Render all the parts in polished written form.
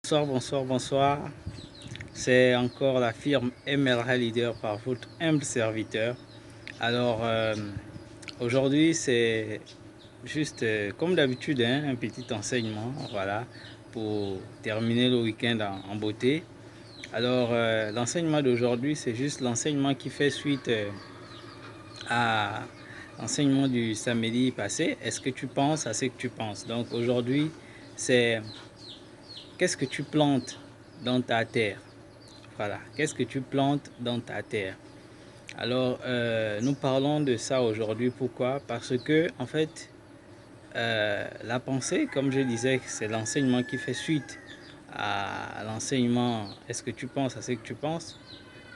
Bonsoir, bonsoir, bonsoir. C'est encore la firme MLR Leader par votre humble serviteur. Alors, aujourd'hui, c'est juste comme d'habitude, un petit enseignement, voilà, pour terminer le week-end en beauté. Alors, l'enseignement d'aujourd'hui, c'est juste l'enseignement qui fait suite à l'enseignement du samedi passé. Est-ce que tu penses à ce que tu penses? Donc, aujourd'hui, c'est qu'est-ce que tu plantes dans ta terre? Voilà, qu'est-ce que tu plantes dans ta terre? Alors, nous parlons de ça aujourd'hui. Pourquoi? Parce que, en fait, la pensée, comme je disais, c'est l'enseignement qui fait suite à l'enseignement. Est-ce que tu penses à ce que tu penses?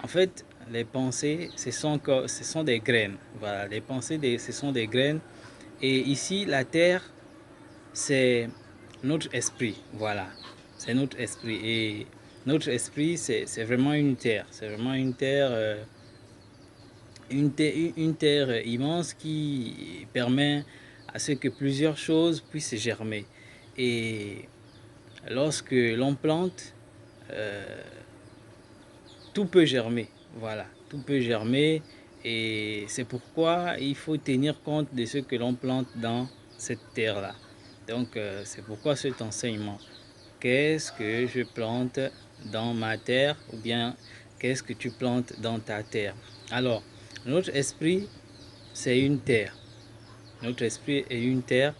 En fait, les pensées, ce sont des graines. Voilà, les pensées, ce sont des graines. Et ici, la terre, c'est notre esprit. Voilà, c'est notre esprit. Et notre esprit, c'est vraiment une terre. C'est vraiment une terre immense qui permet à ce que plusieurs choses puissent germer. Et lorsque l'on plante, euh, tout peut germer. Voilà, tout peut germer. Et c'est pourquoi il faut tenir compte de ce que l'on plante dans cette terre-là. Donc, c'est pourquoi cet enseignement. Qu'est-ce que je plante dans ma terre ou bien qu'est-ce que tu plantes dans ta terre? Alors, notre esprit, c'est une terre. Notre esprit est une terre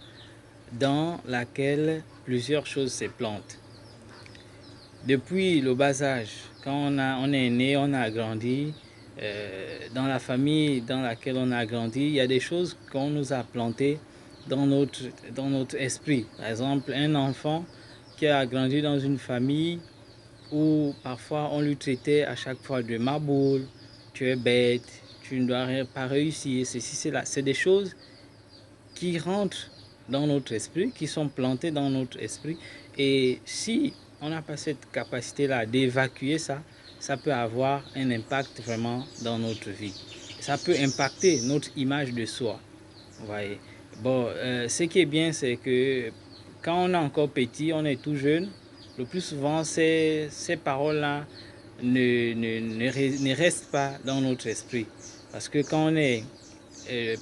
dans laquelle plusieurs choses se plantent. Depuis le bas âge, quand on est né, on a grandi, dans la famille dans laquelle on a grandi, il y a des choses qu'on nous a plantées dans notre esprit. Par exemple, un enfant qui a grandi dans une famille où parfois on lui traitait à chaque fois de maboule, tu es bête, tu ne dois pas réussir, ceci, cela. C'est des choses qui rentrent dans notre esprit, qui sont plantées dans notre esprit. Et si on n'a pas cette capacité-là d'évacuer ça, ça peut avoir un impact vraiment dans notre vie. Ça peut impacter notre image de soi. Vous voyez. Bon, ce qui est bien, c'est que quand on est encore petit, on est tout jeune, le plus souvent, ces paroles-là ne restent pas dans notre esprit. Parce que quand on est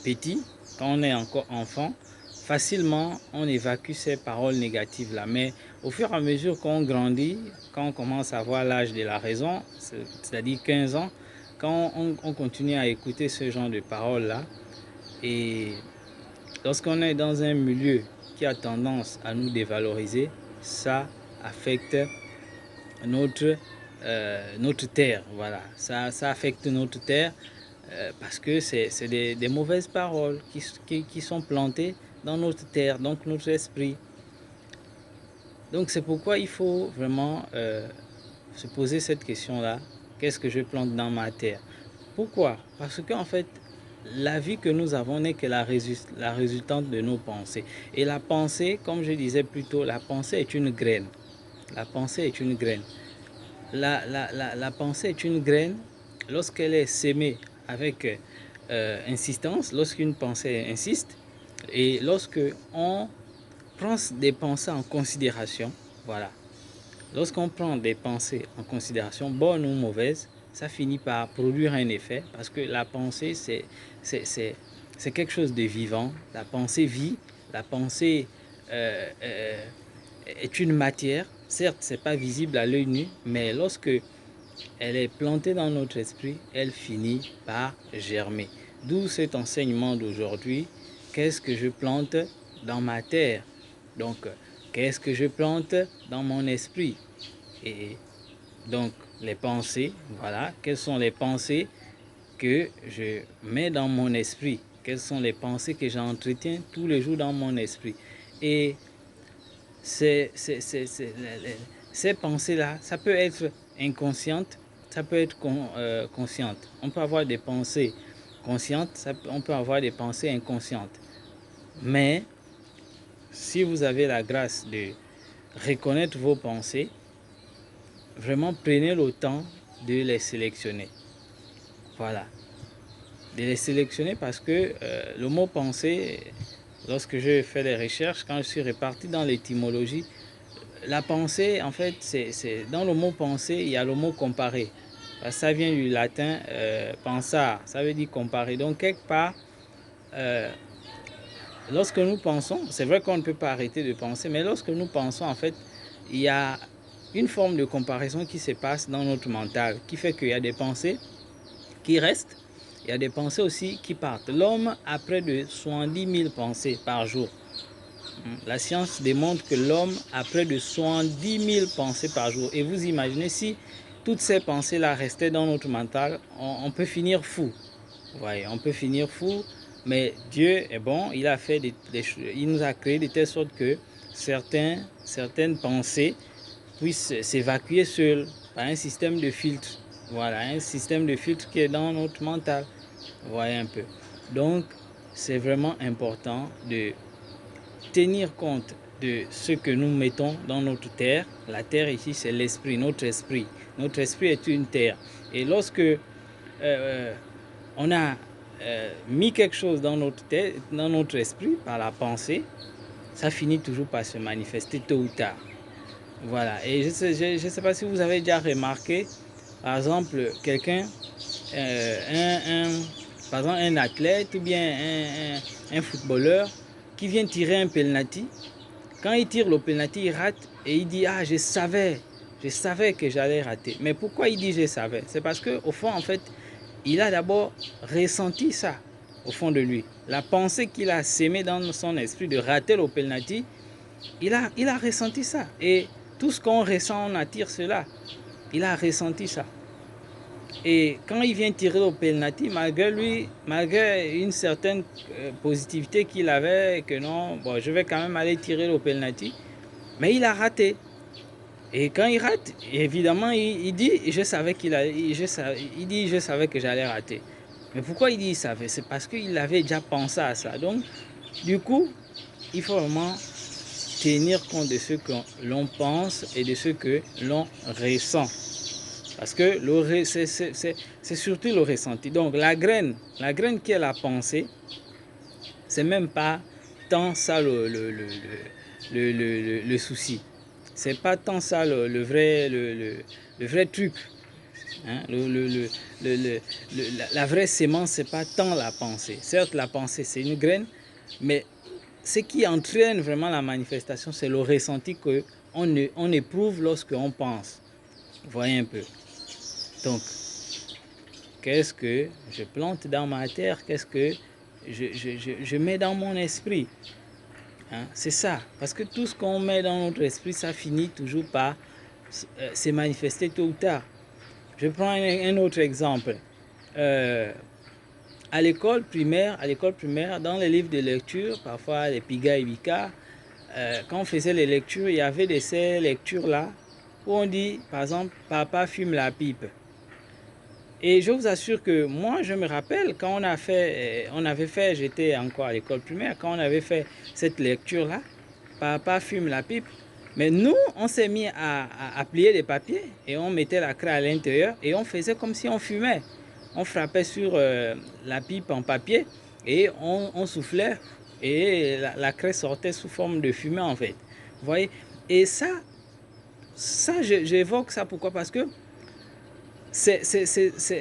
petit, quand on est encore enfant, facilement on évacue ces paroles négatives-là. Mais au fur et à mesure qu'on grandit, quand on commence à avoir l'âge de la raison, c'est-à-dire 15 ans, quand on continue à écouter ce genre de paroles-là, et lorsqu'on est dans un milieu qui a tendance à nous dévaloriser, ça affecte notre terre. Voilà, ça affecte notre terre parce que c'est des mauvaises paroles qui sont plantées dans notre terre, donc notre esprit. Donc c'est pourquoi il faut vraiment se poser cette question-là. Qu'est-ce que je plante dans ma terre? Pourquoi? Parce qu'en fait, la vie que nous avons n'est que la résultante de nos pensées. Et la pensée, comme je disais plus tôt, la pensée est une graine. La pensée est une graine. La pensée est une graine lorsqu'elle est sémée avec insistance, lorsqu'une pensée insiste, et lorsque on prend des pensées en considération, voilà. Lorsqu'on prend des pensées en considération, bonnes ou mauvaises, ça finit par produire un effet parce que la pensée, c'est quelque chose de vivant. La pensée vit, la pensée euh, euh, est une matière. Certes, ce n'est pas visible à l'œil nu, mais lorsque elle est plantée dans notre esprit, elle finit par germer. D'où cet enseignement d'aujourd'hui. Qu'est-ce que je plante dans ma terre? Donc, qu'est-ce que je plante dans mon esprit? Et donc, les pensées, voilà. Quelles sont les pensées que je mets dans mon esprit? Quelles sont les pensées que j'entretiens tous les jours dans mon esprit? Et ces, ces, ces, ces, ces pensées-là, ça peut être inconsciente, ça peut être consciente. On peut avoir des pensées conscientes, on peut avoir des pensées inconscientes. Mais si vous avez la grâce de reconnaître vos pensées, vraiment prenez le temps de les sélectionner. Voilà. De les sélectionner parce que le mot pensée, lorsque je fais des recherches, quand je suis reparti dans l'étymologie, la pensée, en fait, dans le mot penser, il y a le mot comparer. Ça vient du latin pensar, ça veut dire comparer. Donc, quelque part, lorsque nous pensons, c'est vrai qu'on ne peut pas arrêter de penser, mais lorsque nous pensons, en fait, il y a une forme de comparaison qui se passe dans notre mental, qui fait qu'il y a des pensées qui restent, il y a des pensées aussi qui partent. L'homme a près de 70 000 pensées par jour. La science démontre que l'homme a près de 70 000 pensées par jour. Et vous imaginez, si toutes ces pensées-là restaient dans notre mental, on peut finir fou. Ouais, on peut finir fou, mais Dieu est bon, il a fait il nous a créé de telle sorte que certaines pensées puissent s'évacuer seules par un système de filtre. Voilà, un système de filtre qui est dans notre mental. Vous voyez un peu. Donc, c'est vraiment important de tenir compte de ce que nous mettons dans notre terre. La terre ici, c'est l'esprit, notre esprit. Notre esprit est une terre. Et lorsque on a mis quelque chose dans notre tête, dans notre esprit, par la pensée, ça finit toujours par se manifester tôt ou tard. Voilà. Et je sais pas si vous avez déjà remarqué, par exemple, quelqu'un, par exemple un athlète ou bien un footballeur qui vient tirer un penalty. Quand il tire le penalty, il rate et il dit « Ah, je savais que j'allais rater. » Mais pourquoi il dit « je savais » C'est parce qu'au fond, en fait, il a d'abord ressenti ça au fond de lui. La pensée qu'il a sémée dans son esprit de rater le penalty, il a ressenti ça. Et tout ce qu'on ressent, on attire cela. Il a ressenti ça. Et quand il vient tirer au penalty, malgré une certaine positivité qu'il avait, que non, bon, je vais quand même aller tirer le penalty, mais il a raté. Et quand il rate, évidemment, il dit, je savais je savais que j'allais rater. Mais pourquoi il dit il savait? C'est parce qu'il avait déjà pensé à ça. Donc, du coup, il faut vraiment tenir compte de ce que l'on pense et de ce que l'on ressent. Parce que c'est surtout le ressenti. Donc, la graine qui est la pensée, c'est même pas tant ça le souci. C'est pas tant ça le vrai truc. Hein? La vraie sémence, c'est pas tant la pensée. Certes, la pensée, c'est une graine, mais ce qui entraîne vraiment la manifestation, c'est le ressenti qu'on éprouve lorsqu'on pense. Vous voyez un peu. Donc, qu'est-ce que je plante dans ma terre? Qu'est-ce que je mets dans mon esprit? Hein? C'est ça. Parce que tout ce qu'on met dans notre esprit, ça finit toujours par se manifester tôt ou tard. Je prends un autre exemple. À l'école primaire, dans les livres de lecture, parfois les Piga et Bika, quand on faisait les lectures, il y avait de ces lectures-là où on dit, par exemple, papa fume la pipe. Et je vous assure que moi, je me rappelle quand on avait fait, j'étais encore à l'école primaire, quand on avait fait cette lecture-là, papa fume la pipe. Mais nous, on s'est mis à plier les papiers et on mettait la craie à l'intérieur et on faisait comme si on fumait. On frappait sur la pipe en papier et on soufflait et la craie sortait sous forme de fumée en fait. Vous voyez? Et ça j'évoque ça pourquoi? Parce que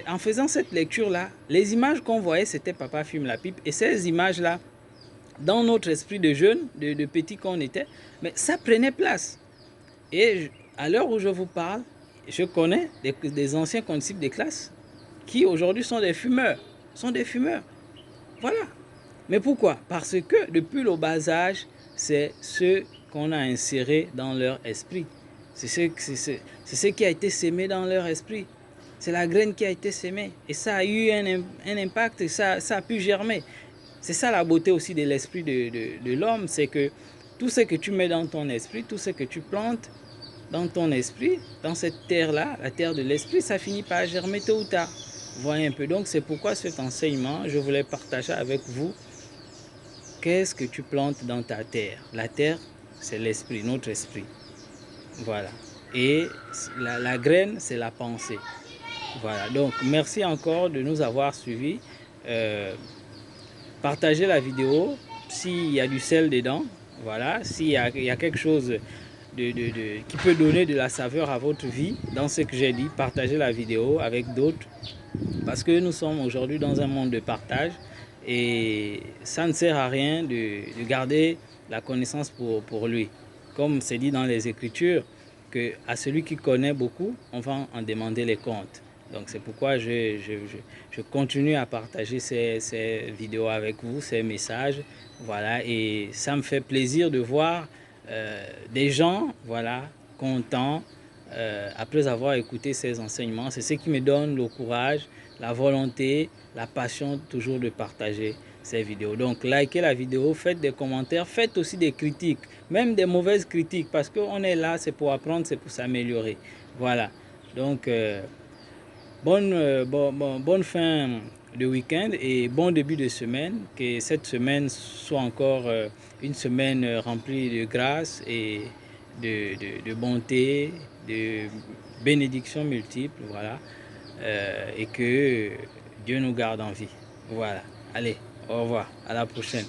en faisant cette lecture-là, les images qu'on voyait, c'était papa fume la pipe. Et ces images-là, dans notre esprit de jeune, de petit qu'on était, mais ça prenait place. Et à l'heure où je vous parle, je connais des anciens condisciples de classe qui aujourd'hui sont des fumeurs. Voilà. Mais pourquoi? Parce que depuis le bas âge, c'est ce qu'on a inséré dans leur esprit. C'est ce qui a été sémé dans leur esprit. C'est la graine qui a été sémée. Et ça a eu un impact, et ça a pu germer. C'est ça la beauté aussi de l'esprit de l'homme, c'est que tout ce que tu mets dans ton esprit, tout ce que tu plantes dans ton esprit, dans cette terre-là, la terre de l'esprit, ça finit par germer tôt ou tard. Vous voyez un peu. Donc c'est pourquoi cet enseignement, je voulais partager avec vous. Qu'est-ce que tu plantes dans ta terre? La terre, c'est l'esprit, notre esprit. Voilà. Et la graine, c'est la pensée. Voilà, donc merci encore de nous avoir suivis. Partagez la vidéo s'il y a du sel dedans. Voilà, s'il y a quelque chose qui peut donner de la saveur à votre vie dans ce que j'ai dit. Partagez la vidéo avec d'autres parce que nous sommes aujourd'hui dans un monde de partage et ça ne sert à rien de garder la connaissance pour lui. Comme c'est dit dans les Écritures, que à celui qui connaît beaucoup, on va en demander les comptes. Donc c'est pourquoi je continue à partager ces vidéos avec vous, ces messages. Voilà, et ça me fait plaisir de voir des gens, voilà, contents après avoir écouté ces enseignements. C'est ce qui me donne le courage, la volonté, la passion toujours de partager ces vidéos. Donc likez la vidéo, faites des commentaires, faites aussi des critiques, même des mauvaises critiques, parce qu'on est là, c'est pour apprendre, c'est pour s'améliorer. Voilà, donc bonne fin de week-end et bon début de semaine. Que cette semaine soit encore une semaine remplie de grâce et de bonté, de bénédictions multiples. Voilà. Et que Dieu nous garde en vie. Voilà. Allez, au revoir. À la prochaine.